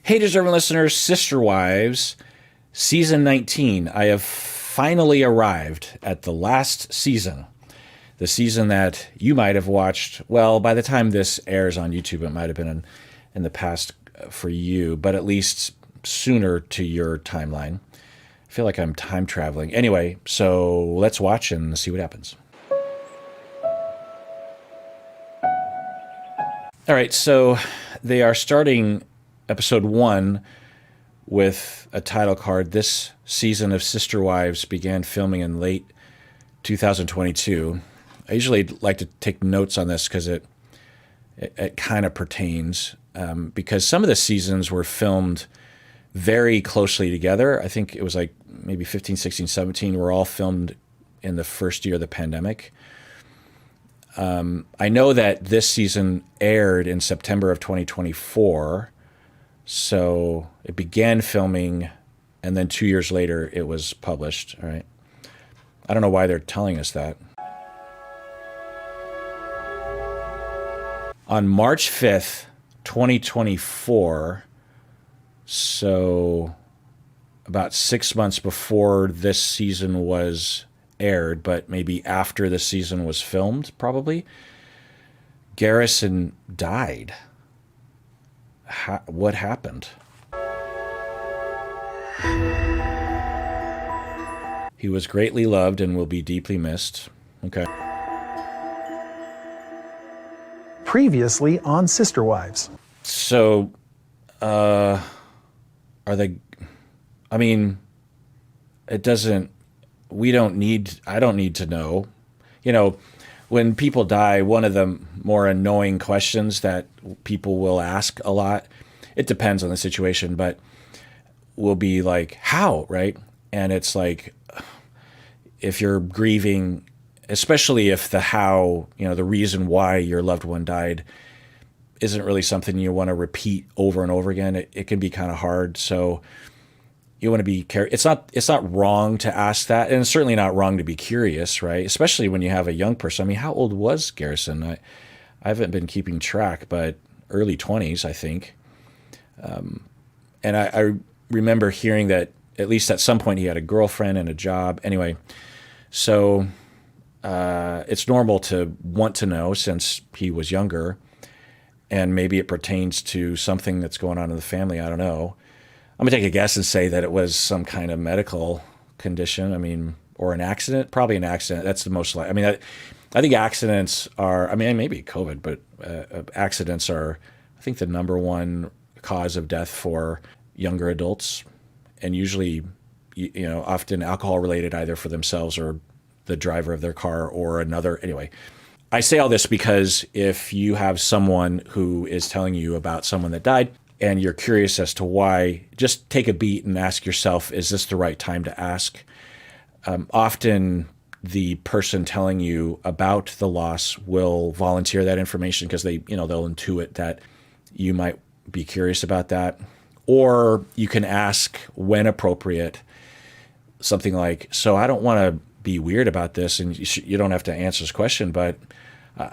Hey, deserving listeners, Sister Wives, Season 19. I have finally arrived at the last season. The season that you might have watched. Well, by the time this airs on YouTube, it might have been in the past for you, but at least sooner to your timeline. I feel like I'm time traveling. Anyway, so let's watch and see what happens. All right, so they are starting episode 1 with a title card. This season of Sister Wives began filming in late 2022. I usually like to take notes on this because it kind of pertains, because some of the seasons were filmed very closely together. I think it was like maybe 15, 16, 17 were all filmed in the first year of the pandemic. I know that this season aired in September of 2024. So it began filming, and then 2 years later, it was published. All right. I don't know why they're telling us that. On March 5th, 2024, so about 6 months before this season was aired, but maybe after the season was filmed, probably, Garrison died. What happened? He was greatly loved and will be deeply missed. Okay. Previously on Sister Wives. So, are they, I mean, it doesn't, I don't need to know. You know, when people die, one of the more annoying questions that people will ask a lot, it depends on the situation, but will be like, how, right? And it's like, if you're grieving, especially if the how, the reason why your loved one died isn't really something you want to repeat over and over again, it can be kind of hard. So you want to be careful. It's not wrong to ask that, and it's certainly not wrong to be curious, right? Especially when you have a young person. I mean, how old was Garrison? I haven't been keeping track, but early 20s, I think. And I remember hearing that at least at some point he had a girlfriend and a job. Anyway, so it's normal to want to know since he was younger, and maybe it pertains to something that's going on in the family. I don't know. I'm going to take a guess and say that it was some kind of medical condition. I mean, or an accident. Probably an accident. That's the most likely. I mean, I think accidents are, I mean, maybe COVID, but accidents are, I think, the number one cause of death for younger adults. And usually, often alcohol related, either for themselves or the driver of their car or another. Anyway, I say all this because if you have someone who is telling you about someone that died, and you're curious as to why, just take a beat and ask yourself, is this the right time to ask? Often the person telling you about the loss will volunteer that information because they'll intuit that you might be curious about that. Or you can ask when appropriate, something like, so I don't want to be weird about this, and you don't have to answer this question, but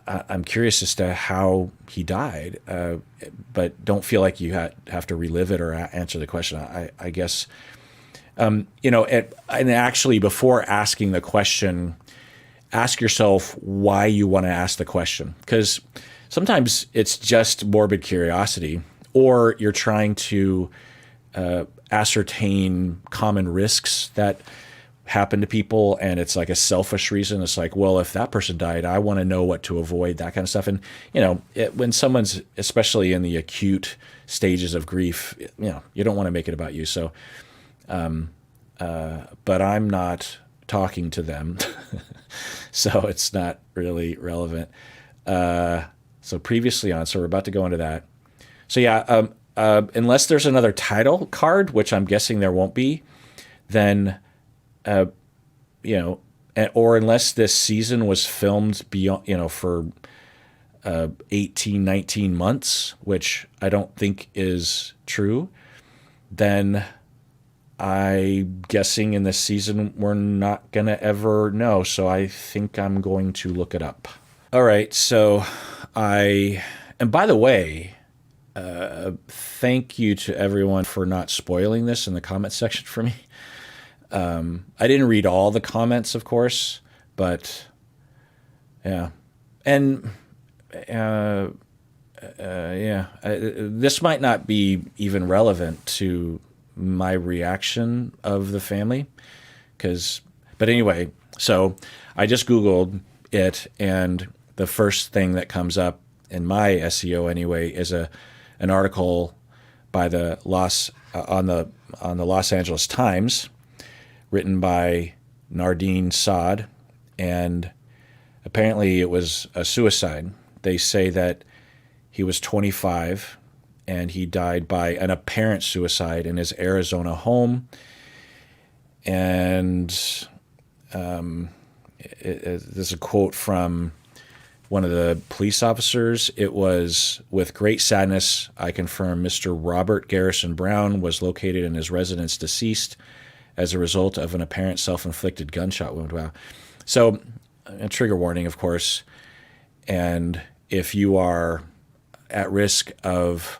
I'm curious as to how he died, but don't feel like you have to relive it or answer the question. I guess, and actually before asking the question, ask yourself why you want to ask the question. Because sometimes it's just morbid curiosity, or you're trying to ascertain common risks that happen to people, and it's like a selfish reason. It's like, well, if that person died, I want to know what to avoid, that kind of stuff. And when someone's especially in the acute stages of grief, you don't want to make it about you. So but I'm not talking to them, so it's not really relevant. So previously on, so we're about to go into that. So yeah, unless there's another title card, which I'm guessing there won't be, then or unless this season was filmed beyond, for 18, 19 months, which I don't think is true, then I'm guessing in this season we're not going to ever know. So I think I'm going to look it up. All right. So and by the way, thank you to everyone for not spoiling this in the comment section for me. I didn't read all the comments, of course, but yeah. And this might not be even relevant to my reaction of the family, but anyway, so I just Googled it, and the first thing that comes up in my SEO anyway is an article by the on the Los Angeles Times, written by Nardine Saad, and apparently it was a suicide. They say that he was 25 and he died by an apparent suicide in his Arizona home. And there's a quote from one of the police officers. It was, "With great sadness, I confirm Mr. Robert Garrison Brown was located in his residence deceased as a result of an apparent self-inflicted gunshot wound." Wow. So a trigger warning, of course. And if you are at risk of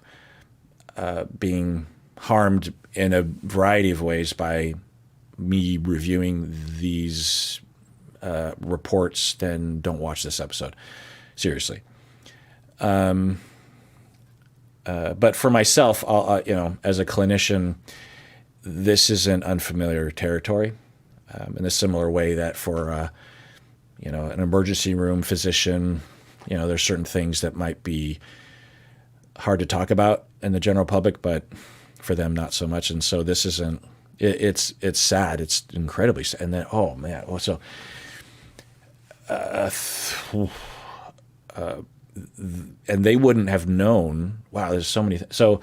being harmed in a variety of ways by me reviewing these reports, then don't watch this episode. Seriously. But for myself, as a clinician, this isn't unfamiliar territory. In a similar way that for an emergency room physician, there's certain things that might be hard to talk about in the general public, but for them not so much. And so this isn't. It's sad. It's incredibly sad. And then, oh man, well, so and they wouldn't have known. Wow, there's so many things. So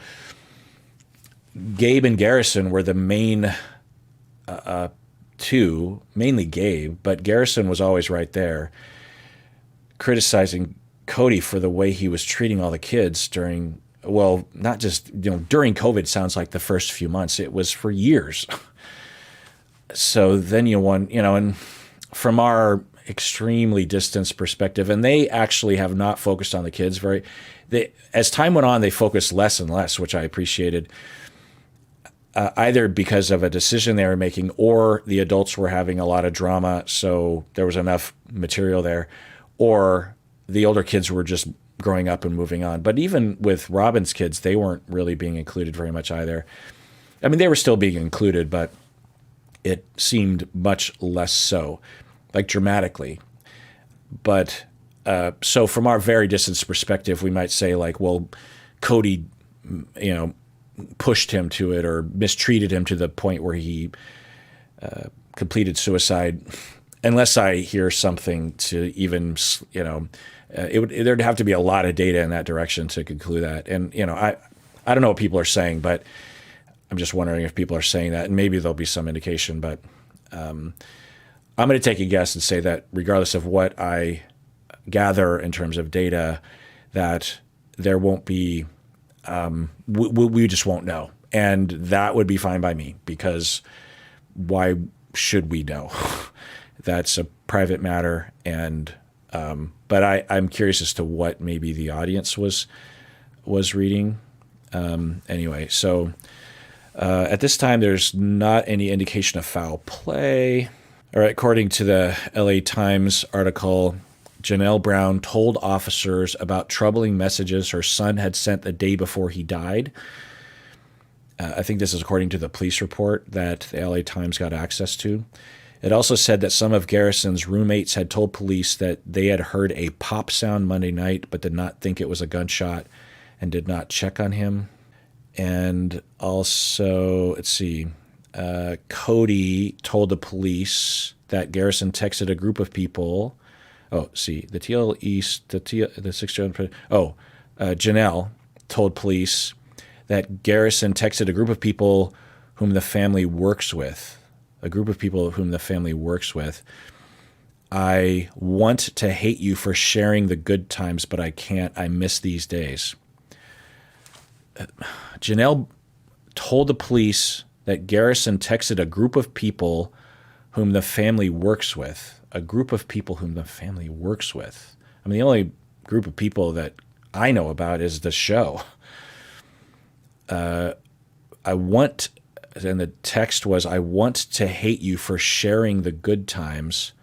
Gabe and Garrison were the main two, mainly Gabe, but Garrison was always right there, criticizing Cody for the way he was treating all the kids during, well, not just during COVID. Sounds like the first few months. It was for years. So then and from our extremely distanced perspective, and they actually have not focused on the kids as time went on, they focused less and less, which I appreciated. Either because of a decision they were making, or the adults were having a lot of drama, so there was enough material there, or the older kids were just growing up and moving on. But even with Robin's kids, they weren't really being included very much either. I mean, they were still being included, but it seemed much less so, like dramatically. But so from our very distanced perspective, we might say like, well, Cody, pushed him to it or mistreated him to the point where he completed suicide. Unless I hear something to even, there'd have to be a lot of data in that direction to conclude that. And, I don't know what people are saying, but I'm just wondering if people are saying that, and maybe there'll be some indication, but I'm going to take a guess and say that regardless of what I gather in terms of data, that there won't be, we just won't know. And that would be fine by me, because why should we know? That's a private matter. And but I'm curious as to what maybe the audience was reading. Anyway, so at this time, there's not any indication of foul play. All right, according to the LA Times article, Janelle Brown told officers about troubling messages her son had sent the day before he died. I think this is according to the police report that the LA Times got access to. It also said that some of Garrison's roommates had told police that they had heard a pop sound Monday night, but did not think it was a gunshot and did not check on him. And also, let's see, Cody told the police that Garrison texted a group of people. Oh, see, the TL East, the 600. Janelle told police that Garrison texted a group of people whom the family works with. I want to hate you for sharing the good times, but I can't. I miss these days. Janelle told the police that Garrison texted a group of people whom the family works with. A group of people whom the family works with. I mean, the only group of people that I know about is the show. I want, and the text was, I want to hate you for sharing the good times,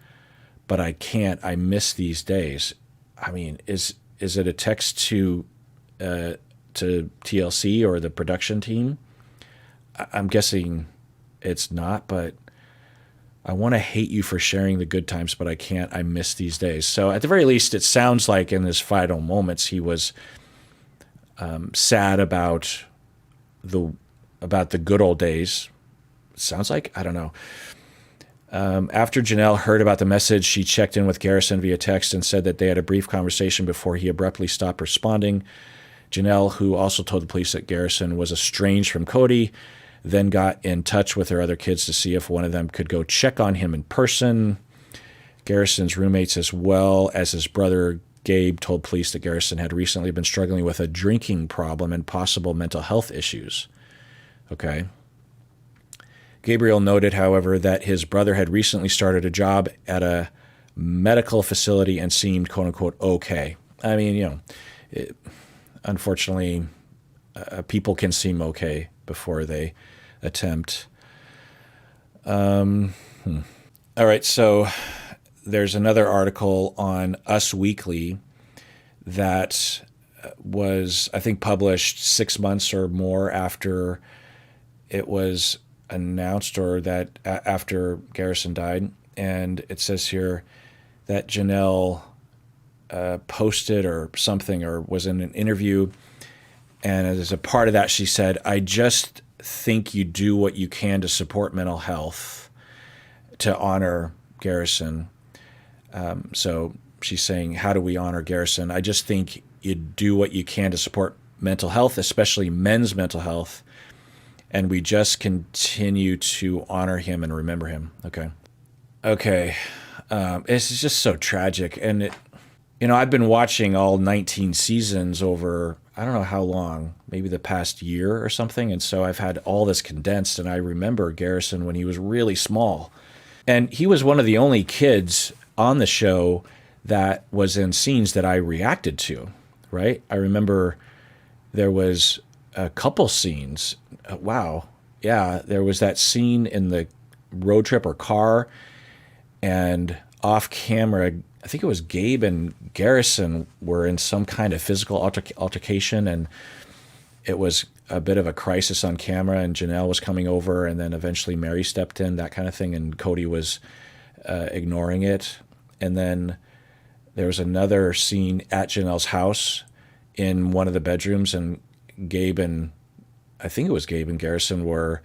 but I can't. I miss these days. I mean, is it a text to TLC or the production team? I'm guessing it's not, but I want to hate you for sharing the good times, but I can't. I miss these days. So at the very least, it sounds like in his final moments, he was sad about the good old days. Sounds like, I don't know. After Janelle heard about the message, she checked in with Garrison via text and said that they had a brief conversation before he abruptly stopped responding. Janelle, who also told the police that Garrison was estranged from Cody, then got in touch with her other kids to see if one of them could go check on him in person. Garrison's roommates, as well as his brother Gabe, told police that Garrison had recently been struggling with a drinking problem and possible mental health issues. Okay. Gabriel noted, however, that his brother had recently started a job at a medical facility and seemed, quote unquote, okay. I mean, unfortunately, people can seem okay before they attempt. All right, so there's another article on Us Weekly that was, I think, published 6 months or more after it was announced, or that after Garrison died. And it says here that Janelle posted or something, or was in an interview, and as a part of that, she said, I just think you do what you can to support mental health to honor Garrison. So she's saying, how do we honor Garrison? I just think you do what you can to support mental health, especially men's mental health, and we just continue to honor him and remember him. Okay. It's just so tragic. And I've been watching all 19 seasons over, I don't know how long, maybe the past year or something. And so I've had all this condensed, and I remember Garrison when he was really small. And he was one of the only kids on the show that was in scenes that I reacted to, right? I remember there was a couple scenes. Wow. Yeah, there was that scene in the road trip or car, and off camera, I think it was Gabe and Garrison were in some kind of physical altercation, and it was a bit of a crisis on camera, and Janelle was coming over, and then eventually Mary stepped in, that kind of thing, and Cody was ignoring it. And then there was another scene at Janelle's house in one of the bedrooms, and I think it was Gabe and Garrison were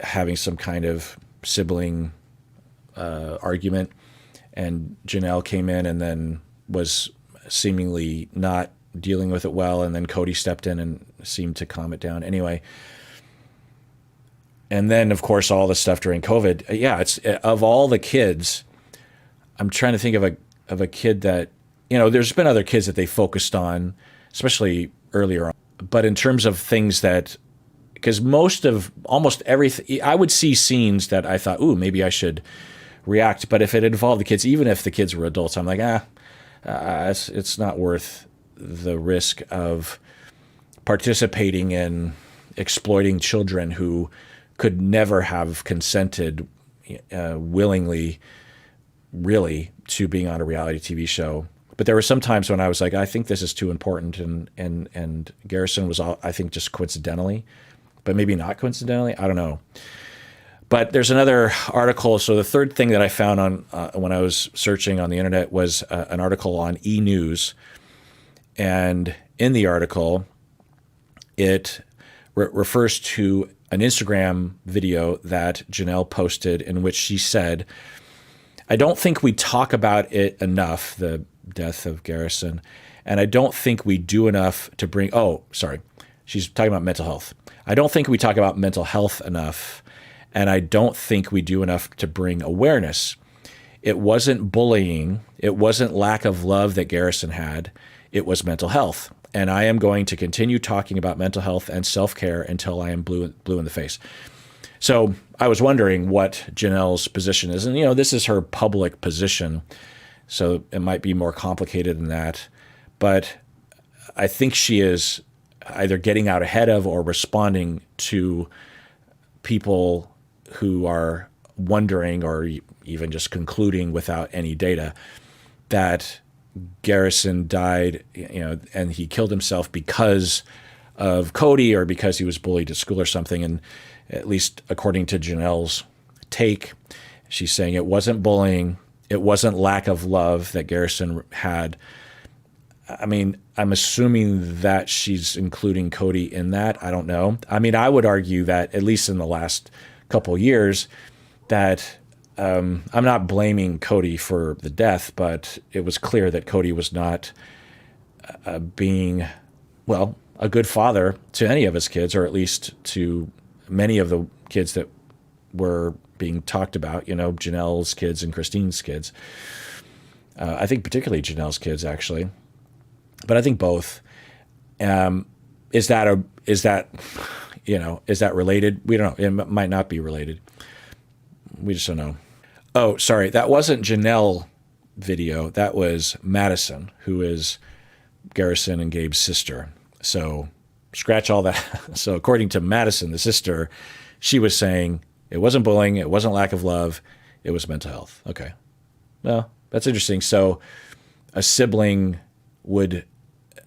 having some kind of sibling argument, and Janelle came in and then was seemingly not dealing with it well, and then Cody stepped in and seemed to calm it down. Anyway, and then, of course, all the stuff during COVID. Yeah, it's of all the kids, I'm trying to think of a kid that, there's been other kids that they focused on, especially earlier on. But in terms of things that, because almost everything, I would see scenes that I thought, ooh, maybe I should react. But if it involved the kids, even if the kids were adults, I'm like, it's not worth the risk of participating in exploiting children who could never have consented willingly, really, to being on a reality TV show. But there were some times when I was like, I think this is too important, and Garrison was, I think, just coincidentally, but maybe not coincidentally, I don't know. But there's another article. So the third thing that I found on when I was searching on the internet was an article on E! News, and in the article, it refers to an Instagram video that Janelle posted in which she said, I don't think we talk about it enough, the death of Garrison, and I don't think we do enough to bring, she's talking about mental health. I don't think we talk about mental health enough, and I don't think we do enough to bring awareness. It wasn't bullying. It wasn't lack of love that Garrison had. It was mental health. And I am going to continue talking about mental health and self-care until I am blue in the face. So I was wondering what Janelle's position is. And, this is her public position, so it might be more complicated than that. But I think she is either getting out ahead of or responding to people who are wondering or even just concluding without any data that Garrison died, and he killed himself because of Cody or because he was bullied at school or something. And at least according to Janelle's take, she's saying it wasn't bullying, it wasn't lack of love that Garrison had. I mean, I'm assuming that she's including Cody in that. I don't know. I mean, I would argue that at least in the last couple of years that I'm not blaming Cody for the death, but it was clear that Cody was not being, well, a good father to any of his kids, or at least to many of the kids that were being talked about, Janelle's kids and Christine's kids. I think particularly Janelle's kids, actually. But I think both. Is that related? We don't know. It might not be related. We just don't know. Oh, sorry. That wasn't Janelle video. That was Madison, who is Garrison and Gabe's sister. So scratch all that. So according to Madison, the sister, she was saying it wasn't bullying. It wasn't lack of love. It was mental health. Okay. Well, that's interesting. So a sibling would,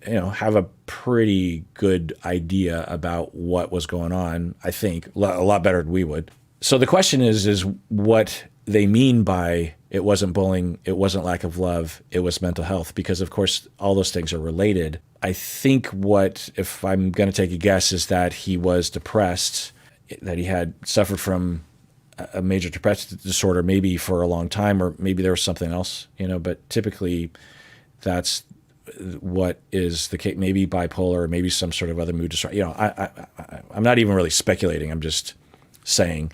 have a pretty good idea about what was going on, I think, a lot better than we would. So the question is what they mean by it wasn't bullying, it wasn't lack of love, it was mental health, because of course all those things are related. I think if I'm going to take a guess, is that he was depressed, that he had suffered from a major depressive disorder, maybe for a long time, or maybe there was something else, but typically that's what is the case, maybe bipolar, or maybe some sort of other mood disorder. I'm not even really speculating. I'm just saying.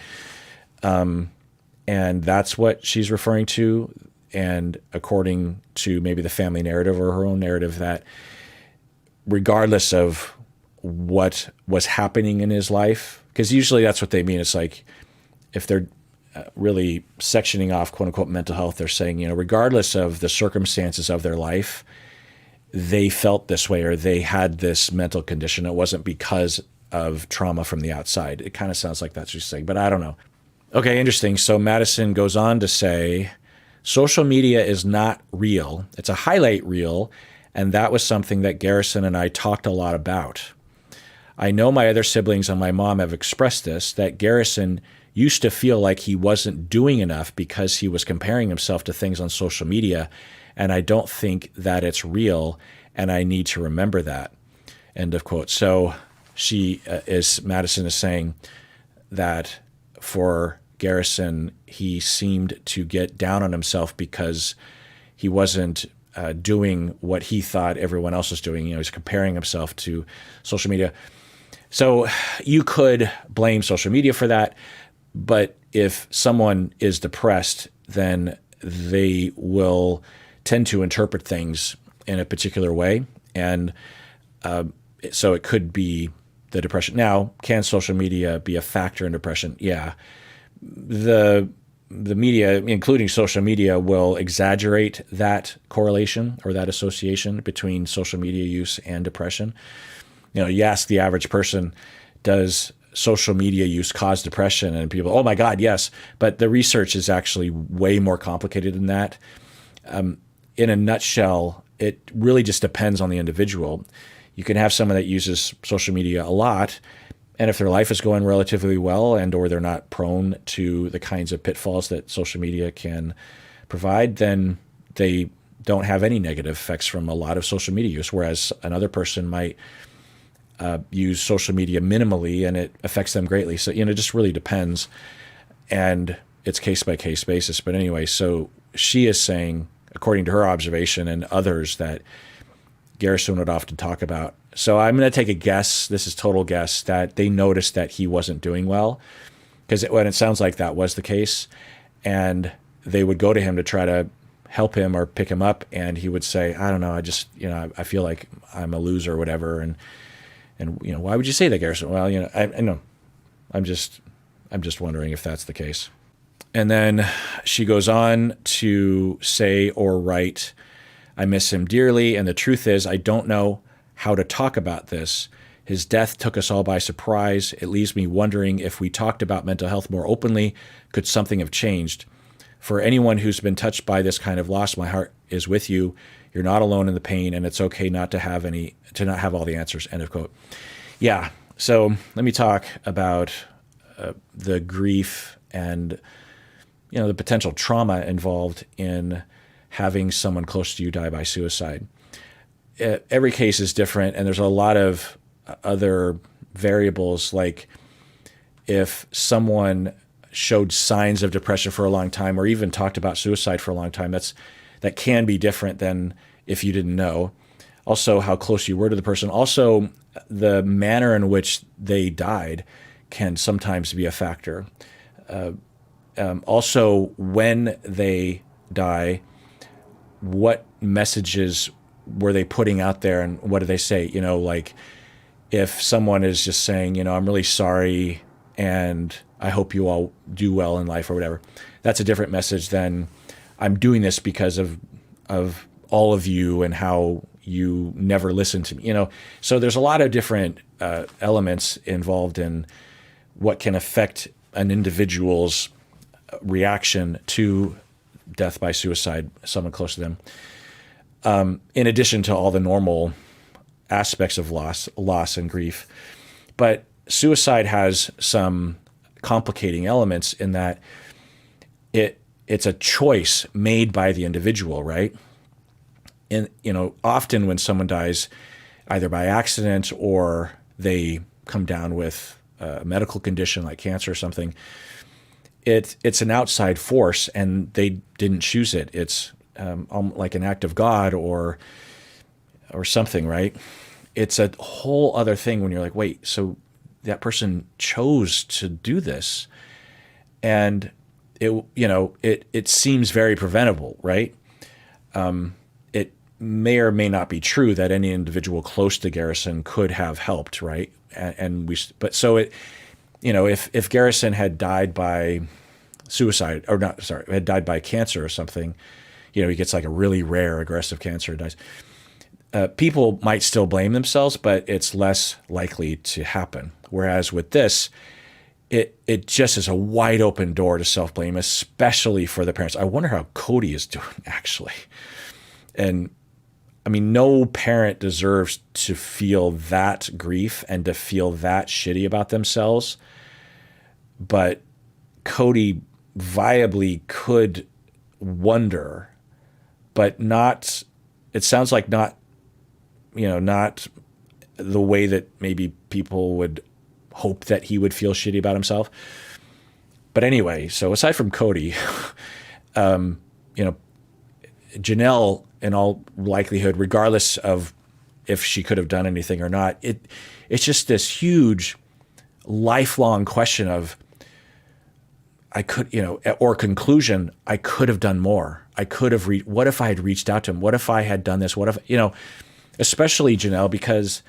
And that's what she's referring to. And according to maybe the family narrative or her own narrative, that regardless of what was happening in his life, because usually that's what they mean. It's like if they're really sectioning off, quote unquote, mental health, they're saying, regardless of the circumstances of their life, they felt this way or they had this mental condition. It wasn't because of trauma from the outside. It kind of sounds like that's what she's saying, but I don't know. Okay, interesting. So Madison goes on to say, social media is not real. It's a highlight reel, and that was something that Garrison and I talked a lot about. I know my other siblings and my mom have expressed this, that Garrison used to feel like he wasn't doing enough because he was comparing himself to things on social media, and I don't think that it's real, and I need to remember that. End of quote. So Madison is saying that for Garrison, he seemed to get down on himself because he wasn't doing what he thought everyone else was doing. He's comparing himself to social media. So you could blame social media for that, but if someone is depressed, then they will tend to interpret things in a particular way. And so it could be the depression. Now, can social media be a factor in depression? Yeah. The media, including social media, will exaggerate that correlation or that association between social media use and depression. You ask the average person, does social media use cause depression? And people, oh my God, yes. But the research is actually way more complicated than that. In a nutshell, it really just depends on the individual. You can have someone that uses social media a lot, and if their life is going relatively well and or they're not prone to the kinds of pitfalls that social media can provide, then they don't have any negative effects from a lot of social media use, whereas another person might use social media minimally and it affects them greatly. So, it just really depends, and it's case-by-case basis. But anyway, so she is saying, according to her observation and others, that Garrison would often talk about. So I'm going to take a guess, this is total guess, that they noticed that he wasn't doing well, because it sounds like that was the case, and they would go to him to try to help him or pick him up, and he would say, I don't know, I just, I feel like I'm a loser or whatever, and why would you say that, Garrison? Well, I know, I'm just wondering if that's the case. And then she goes on to say or write, I miss him dearly, and the truth is I don't know how to talk about this. His death took us all by surprise. It leaves me wondering if we talked about mental health more openly, could something have changed? For anyone who's been touched by this kind of loss, my heart is with you. You're not alone in the pain, and it's okay not to not have all the answers. End of quote. Yeah. So let me talk about the grief and the potential trauma involved in having someone close to you die by suicide. Every case is different, and there's a lot of other variables, like if someone showed signs of depression for a long time or even talked about suicide for a long time, that can be different than if you didn't know. Also, how close you were to the person. Also, the manner in which they died can sometimes be a factor. Also, when they die, what messages were they putting out there, and what do they say? Like if someone is just saying, I'm really sorry and I hope you all do well in life or whatever, that's a different message than I'm doing this because of all of you and how you never listen to me. So there's a lot of different elements involved in what can affect an individual's reaction to death by suicide, someone close to them. In addition to all the normal aspects of loss and grief. But suicide has some complicating elements in that it's a choice made by the individual, right? And often when someone dies either by accident or they come down with a medical condition like cancer or something, it's an outside force and they didn't choose it. It's like an act of God or something, right? It's a whole other thing when you're like, wait, so that person chose to do this, and it seems very preventable, right? It may or may not be true that any individual close to Garrison could have helped, right? If Garrison had died by suicide, or not, sorry, had died by cancer or something, he gets like a really rare aggressive cancer and dies. People might still blame themselves, but it's less likely to happen. Whereas with this, it just is a wide open door to self-blame, especially for the parents. I wonder how Cody is doing, actually. And I mean, no parent deserves to feel that grief and to feel that shitty about themselves. But Cody viably could wonder, but not, it sounds like not the way that maybe people would hope that he would feel shitty about himself. But anyway, so aside from Cody, Janelle, in all likelihood, regardless of if she could have done anything or not, it's just this huge lifelong question of, or conclusion, I could have done more. I could have what if I had reached out to him? What if I had done this? What if, especially Janelle, because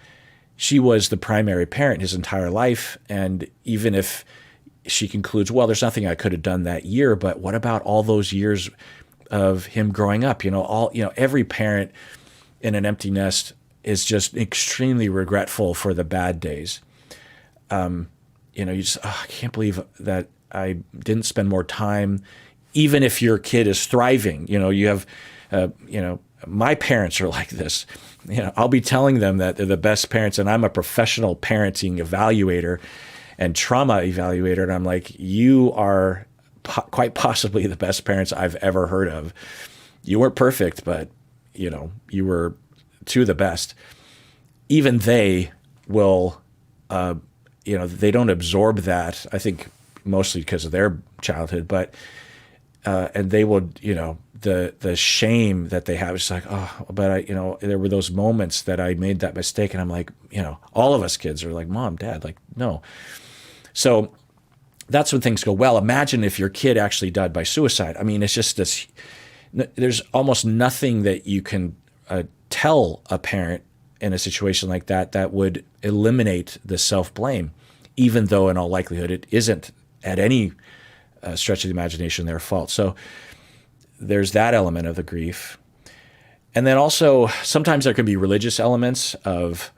she was the primary parent his entire life. And even if she concludes, well, there's nothing I could have done that year, but what about all those years of him growing up? Every parent in an empty nest is just extremely regretful for the bad days. You just, I can't believe that I didn't spend more time, even if your kid is thriving. You have, my parents are like this. I'll be telling them that they're the best parents, and I'm a professional parenting evaluator and trauma evaluator. And I'm like, you are quite possibly the best parents I've ever heard of. You weren't perfect, but you were two of the best. Even they will, they don't absorb that, I think mostly because of their childhood, but, and they will, the shame that they have is like, oh, but there were those moments that I made that mistake. And I'm like, all of us kids are like, Mom, Dad, like, no. So that's when things go well. Imagine if your kid actually died by suicide. I mean, it's just this, there's almost nothing that you can tell a parent in a situation like that would eliminate the self-blame, even though in all likelihood it isn't at any stretch of the imagination their fault. So there's that element of the grief. And then also sometimes there can be religious elements of,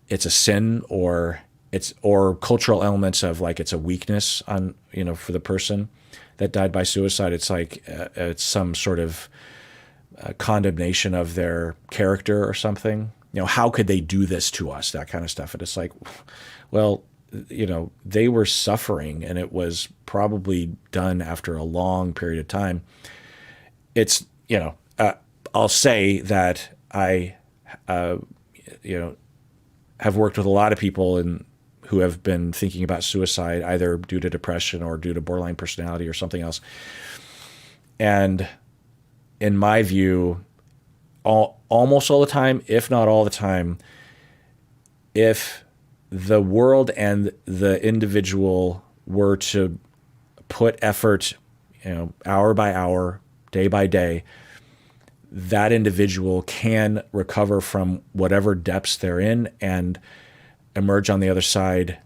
it's a sin or cultural elements of like it's a weakness on for the person that died by suicide. It's like it's some sort of condemnation of their character or something. How could they do this to us? That kind of stuff. And it's like, well, they were suffering, and it was probably done after a long period of time. It's I'll say that I have worked with a lot of people who have been thinking about suicide either due to depression or due to borderline personality or something else. And in my view, almost all the time, if not all the time, if the world and the individual were to put effort, hour by hour, day by day, that individual can recover from whatever depths they're in and emerge on the other side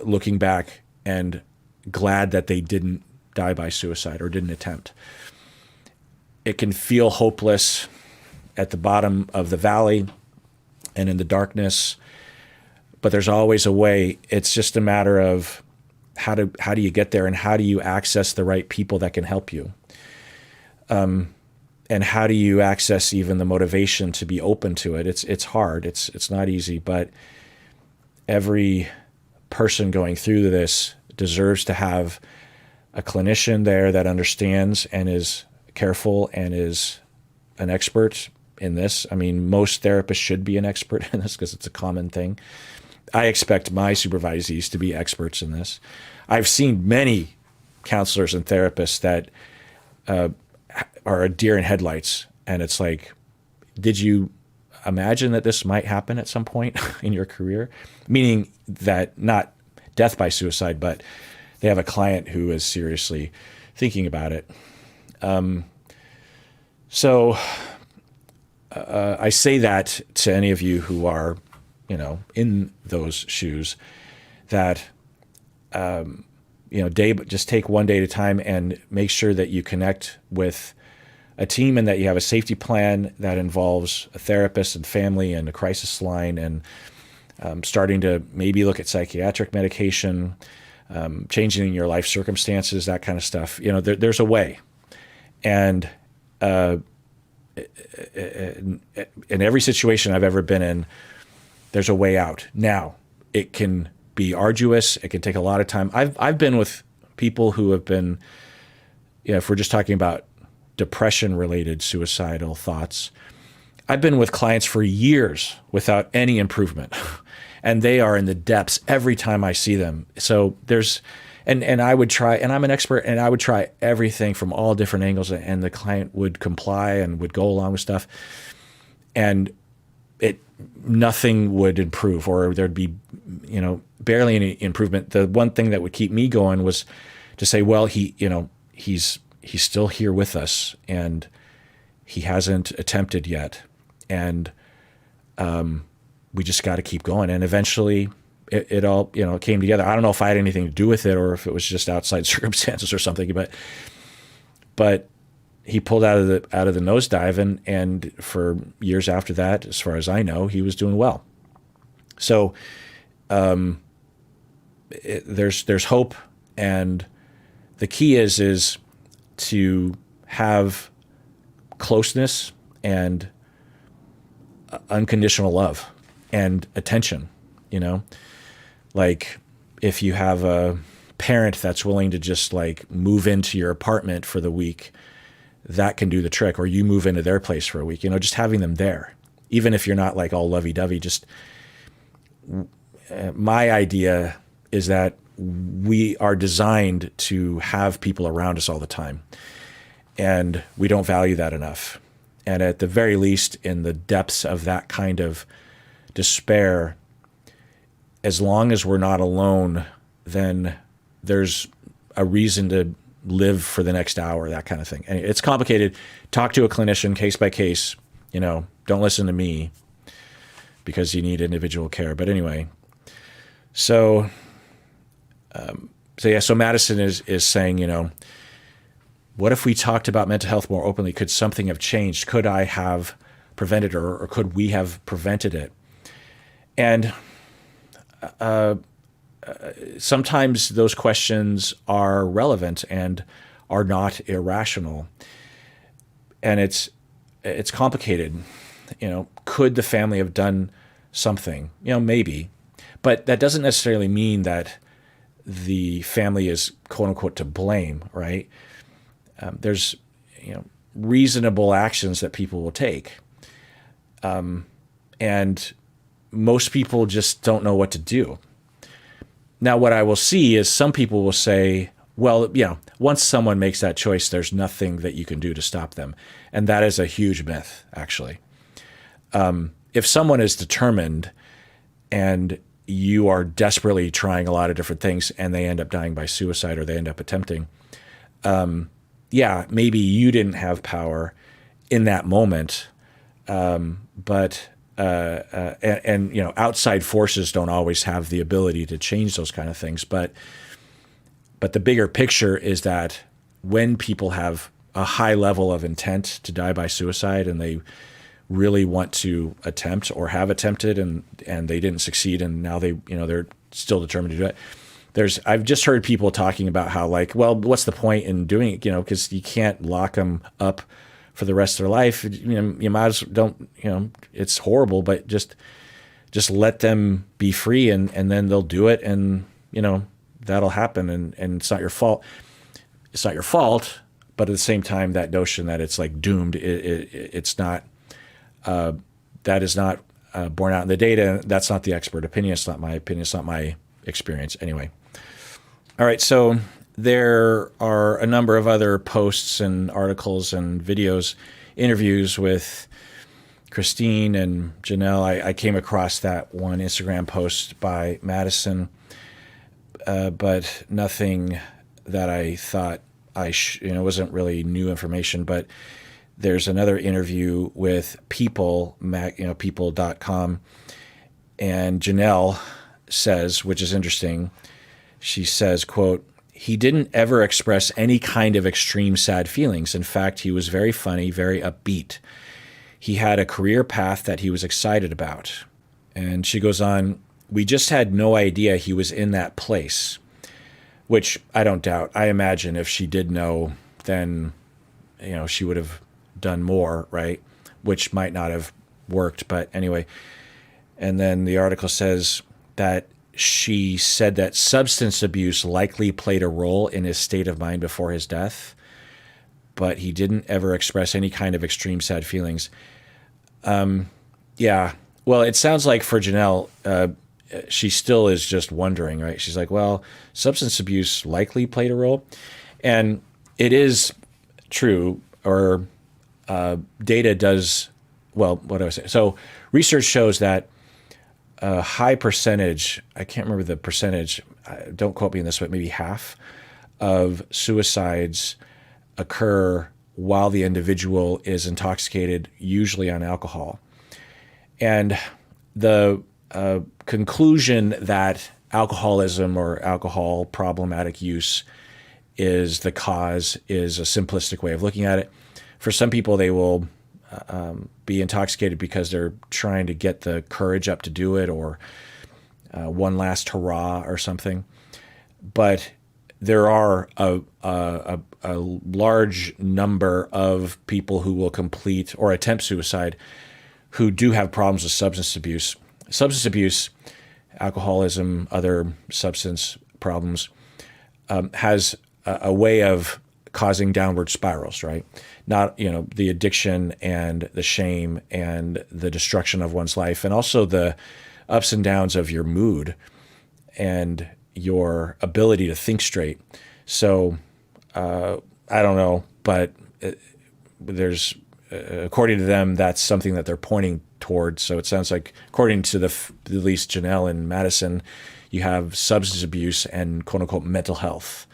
looking back and glad that they didn't die by suicide or didn't attempt. It can feel hopeless at the bottom of the valley and in the darkness, but there's always a way. It's just a matter of how do you get there, and how do you access the right people that can help you? And how do you access even the motivation to be open to it? It's hard. It's not easy, but every person going through this deserves to have a clinician there that understands and is careful and is an expert in this. I mean, most therapists should be an expert in this because it's a common thing. I expect my supervisees to be experts in this. I've seen many counselors and therapists that are a deer in headlights, and it's like, did you imagine that this might happen at some point in your career? Meaning that not death by suicide, but they have a client who is seriously thinking about it. So I say that to any of you who are, in those shoes, that just take one day at a time and make sure that you connect with a team and that you have a safety plan that involves a therapist and family and a crisis line, and starting to maybe look at psychiatric medication, changing your life circumstances, that kind of stuff. There's a way. And in every situation I've ever been in, there's a way out. Now, it can be arduous. It can take a lot of time. I've been with people who have been, if we're just talking about depression-related suicidal thoughts, I've been with clients for years without any improvement, and they are in the depths every time I see them. So and I would try, and I'm an expert, and I would try everything from all different angles, and the client would comply and would go along with stuff, and nothing would improve, or there'd be, barely any improvement. The one thing that would keep me going was to say, well, he's still here with us, and he hasn't attempted yet, and we just got to keep going. And eventually, it all came together. I don't know if I had anything to do with it, or if it was just outside circumstances or something, but he pulled out of the nosedive, and for years after that, as far as I know, he was doing well. So there's hope, and the key is to have closeness and unconditional love and attention. Like if you have a parent that's willing to just like move into your apartment for the week, that can do the trick. Or you move into their place for a week, just having them there, even if you're not like all lovey-dovey. Just my idea is that we are designed to have people around us all the time, and we don't value that enough. And at the very least, in the depths of that kind of despair, as long as we're not alone, then there's a reason to live for the next hour, that kind of thing. And it's complicated. Talk to a clinician case by case. Don't listen to me because you need individual care. But anyway, so Madison is saying, what if we talked about mental health more openly? Could something have changed? Could I have prevented or could we have prevented it? And sometimes those questions are relevant and are not irrational. And it's complicated. Could the family have done something? Maybe. But that doesn't necessarily mean that the family is quote unquote to blame, right? There's reasonable actions that people will take. And most people just don't know what to do. Now, what I will see is some people will say, well, once someone makes that choice, there's nothing that you can do to stop them. And that is a huge myth, actually. If someone is determined and you are desperately trying a lot of different things and they end up dying by suicide or they end up attempting, maybe you didn't have power in that moment, but outside forces don't always have the ability to change those kind of things. But the bigger picture is that when people have a high level of intent to die by suicide and they really want to attempt or have attempted and they didn't succeed and now they're still determined to do it. I've just heard people talking about how what's the point in doing it? Because you can't lock them up for the rest of their life. You might as well don't. It's horrible, but just let them be free, and then they'll do it, and that'll happen, and it's not your fault. It's not your fault, but at the same time, that notion that it's doomed, it's not. That is not borne out in the data. That's not the expert opinion. It's not my opinion. It's not my experience. Anyway. All right. So there are a number of other posts and articles and videos, interviews with Christine and Janelle. I came across that one Instagram post by Madison, but nothing that I thought wasn't really new information. But there's another interview with People, people.com, and Janelle says, which is interesting, she says, quote, "He didn't ever express any kind of extreme sad feelings. In fact, he was very funny, very upbeat. He had a career path that he was excited about." And she goes on, "We just had no idea he was in that place," which I don't doubt. I imagine if she did know, then, she would have done more, right? Which might not have worked, but anyway. And then the article says that she said that substance abuse likely played a role in his state of mind before his death, but he didn't ever express any kind of extreme sad feelings. Well, it sounds like for Janelle, she still is just wondering, right? She's like, well, substance abuse likely played a role. And it is true, or data does, well, what do I say? So research shows that a high percentage, I can't remember the percentage, don't quote me on this, but maybe half of suicides occur while the individual is intoxicated, usually on alcohol. And the conclusion that alcoholism or alcohol problematic use is the cause is a simplistic way of looking at it. For some people, they will be intoxicated because they're trying to get the courage up to do it, or one last hurrah or something. But there are a large number of people who will complete or attempt suicide who do have problems with substance abuse. Substance abuse, alcoholism, other substance problems, has a way of causing downward spirals, right? Not, the addiction and the shame and the destruction of one's life, and also the ups and downs of your mood and your ability to think straight. So I don't know, but there's, according to them, that's something that they're pointing towards. So it sounds like, according to at least Janelle and Madison, you have substance abuse and quote unquote mental health.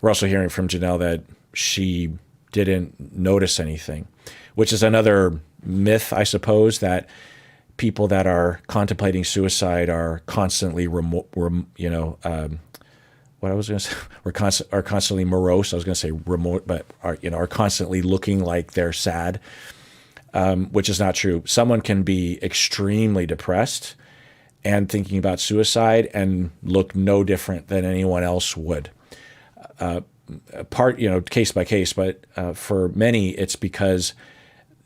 We're also hearing from Janelle that she didn't notice anything, which is another myth, I suppose, that people that are contemplating suicide are constantly, what I was going to say, are constantly morose. I was going to say remote, but are constantly looking like they're sad, which is not true. Someone can be extremely depressed and thinking about suicide and look no different than anyone else would. Case by case, but for many, it's because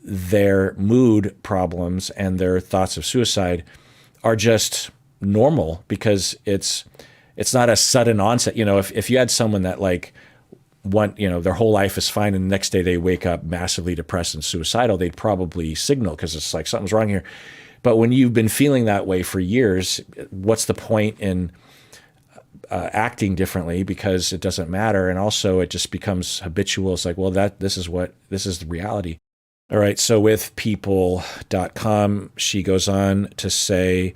their mood problems and their thoughts of suicide are just normal because it's not a sudden onset. If you had someone that their whole life is fine and the next day they wake up massively depressed and suicidal, they'd probably signal because it's like something's wrong here. But when you've been feeling that way for years, what's the point in acting differently, because it doesn't matter. And also it just becomes habitual. It's like, well, this is the reality. All right. So with people.com, she goes on to say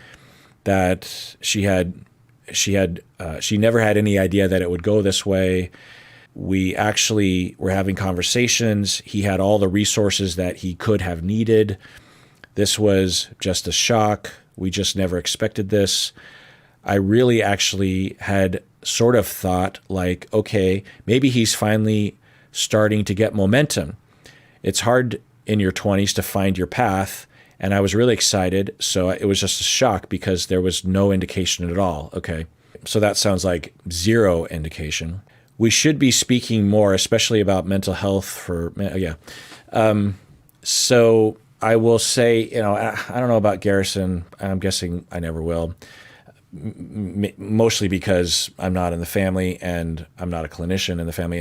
that she never had any idea that it would go this way. We actually were having conversations. He had all the resources that he could have needed. This was just a shock. We just never expected this. I really actually had sort of thought like, okay, maybe he's finally starting to get momentum. It's hard in your 20s to find your path. And I was really excited. So it was just a shock because there was no indication at all. Okay. So that sounds like zero indication. We should be speaking more, especially about mental health so I will say, I don't know about Garrison. I'm guessing I never will. Mostly because I'm not in the family and I'm not a clinician in the family,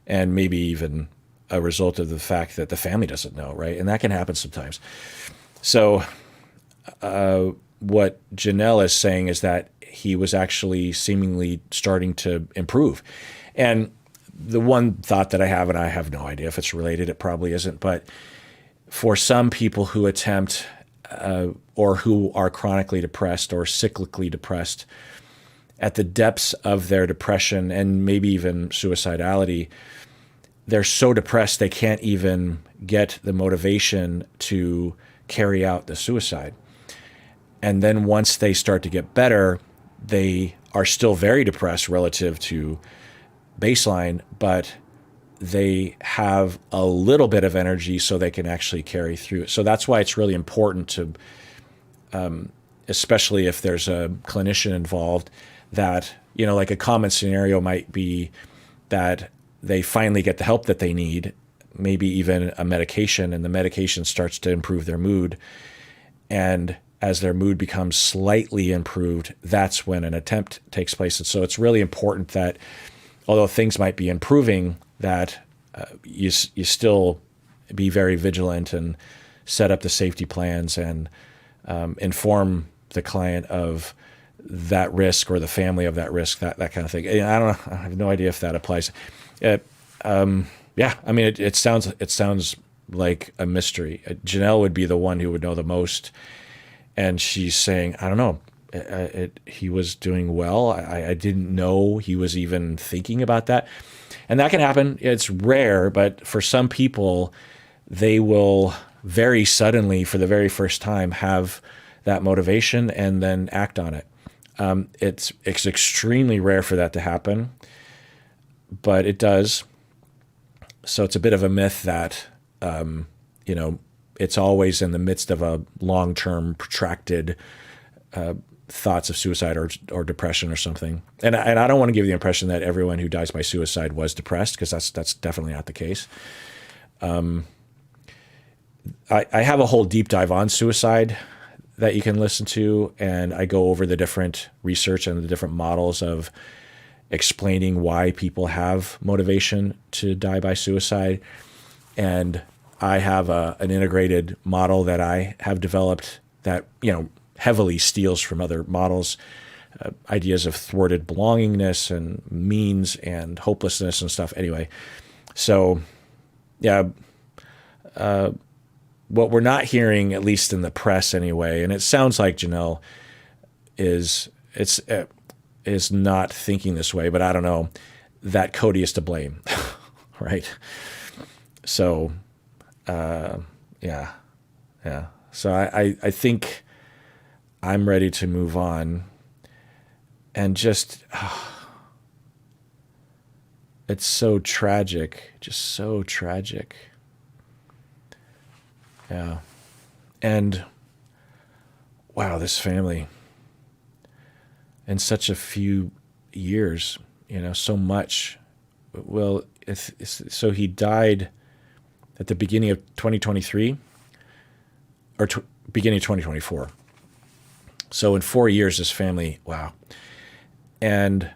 and maybe even a result of the fact that the family doesn't know, right? And that can happen sometimes. So what Janelle is saying is that he was actually seemingly starting to improve. And the one thought that I have, and I have no idea if it's related, it probably isn't, but for some people who attempt or who are chronically depressed or cyclically depressed, at the depths of their depression and maybe even suicidality, they're so depressed they can't even get the motivation to carry out the suicide. And then once they start to get better, they are still very depressed relative to baseline, but they have a little bit of energy so they can actually carry through. So that's why it's really important to, especially if there's a clinician involved, that, like a common scenario might be that they finally get the help that they need, maybe even a medication, and the medication starts to improve their mood. And as their mood becomes slightly improved, that's when an attempt takes place. And so it's really important that although things might be improving, that you still be very vigilant and set up the safety plans and inform the client of that risk or the family of that risk, that kind of thing. I don't know. I have no idea if that applies. It sounds like a mystery. Janelle would be the one who would know the most. And she's saying, I don't know. He was doing well. I didn't know he was even thinking about that. And that can happen. It's rare, but for some people, they will very suddenly, for the very first time, have that motivation and then act on it. It's extremely rare for that to happen, but it does. So it's a bit of a myth that, it's always in the midst of a long-term, protracted thoughts of suicide or depression or something. And I don't want to give the impression that everyone who dies by suicide was depressed, because that's definitely not the case. I have a whole deep dive on suicide that you can listen to, and I go over the different research and the different models of explaining why people have motivation to die by suicide. And I have an integrated model that I have developed that, heavily steals from other models, ideas of thwarted belongingness and means and hopelessness and stuff. Anyway, so yeah, what we're not hearing, at least in the press anyway, and it sounds like Janelle is not thinking this way, but I don't know, that Cody is to blame, right? So, yeah. So I think I'm ready to move on, and just, it's so tragic, just so tragic. Yeah. And wow, this family, in such a few years, so much. Well, so he died at the beginning of 2023 or beginning of 2024. So in 4 years, this family, wow. And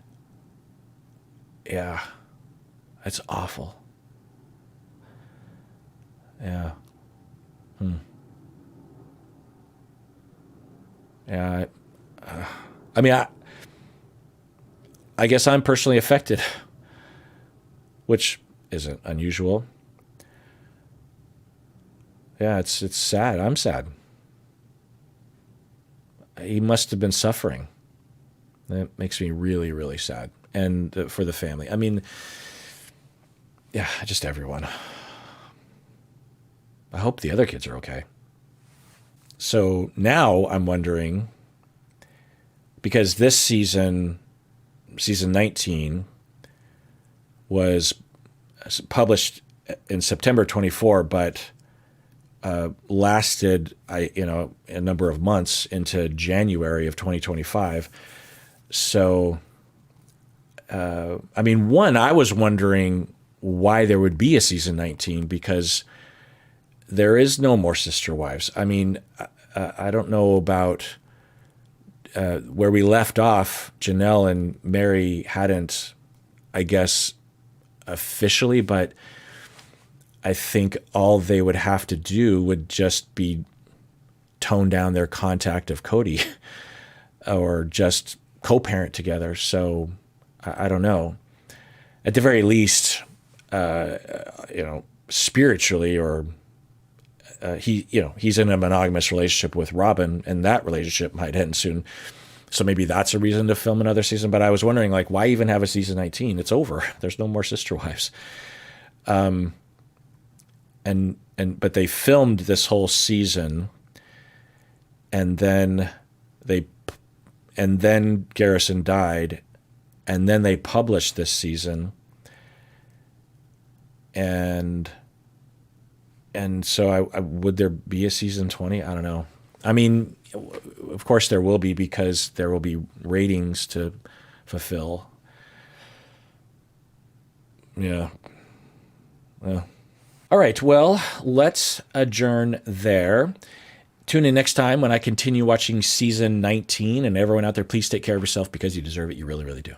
yeah, it's awful. Yeah. Yeah. I mean, I guess I'm personally affected, which isn't unusual. Yeah, it's sad. I'm sad. He must have been suffering. That makes me really, really sad. And for the family. I mean, yeah, just everyone. I hope the other kids are okay. So now I'm wondering, because this season 19, was published in September 24, but lasted a number of months into January of 2025. So I mean, I was wondering why there would be a season 19, because there is no more Sister Wives. I mean, I don't know about where we left off. Janelle and Mary hadn't, I guess, officially, but I think all they would have to do would just be tone down their contact of Cody or just co-parent together. So I don't know. At the very least, spiritually, or he's in a monogamous relationship with Robin, and that relationship might end soon. So maybe that's a reason to film another season. But I was wondering, like, why even have a season 19? It's over. There's no more Sister Wives. But they filmed this whole season, and then Garrison died, and then they published this season, and so would there be a season 20? I don't know. I mean, of course there will be, because there will be ratings to fulfill. Yeah. Well. All right. Well, let's adjourn there. Tune in next time when I continue watching season 19. And everyone out there, please take care of yourself, because you deserve it. You really, really do.